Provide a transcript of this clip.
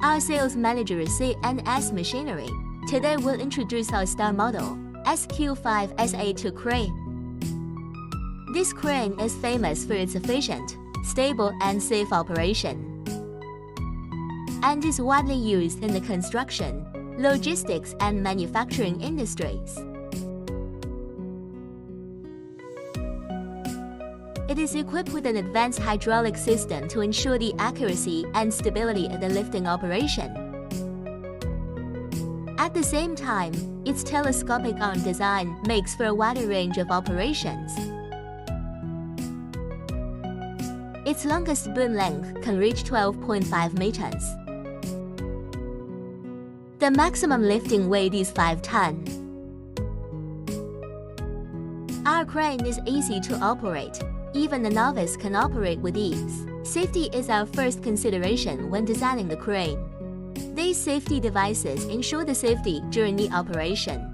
Our sales manager CNS Machinery. Today we'll introduce our star model, SQ5SA2 crane. This crane is famous for its efficient, stable and safe operation, and is widely used in the construction, logistics and manufacturing industries. It is equipped with an advanced hydraulic system to ensure the accuracy and stability of the lifting operation. At the same time, its telescopic arm design makes for a wider range of operations. Its longest boom length can reach 12.5 meters. The maximum lifting weight is 5 tons. Our crane is easy to operate. Even a novice can operate with ease. Safety is our first consideration when designing the crane. These safety devices ensure the safety during the operation.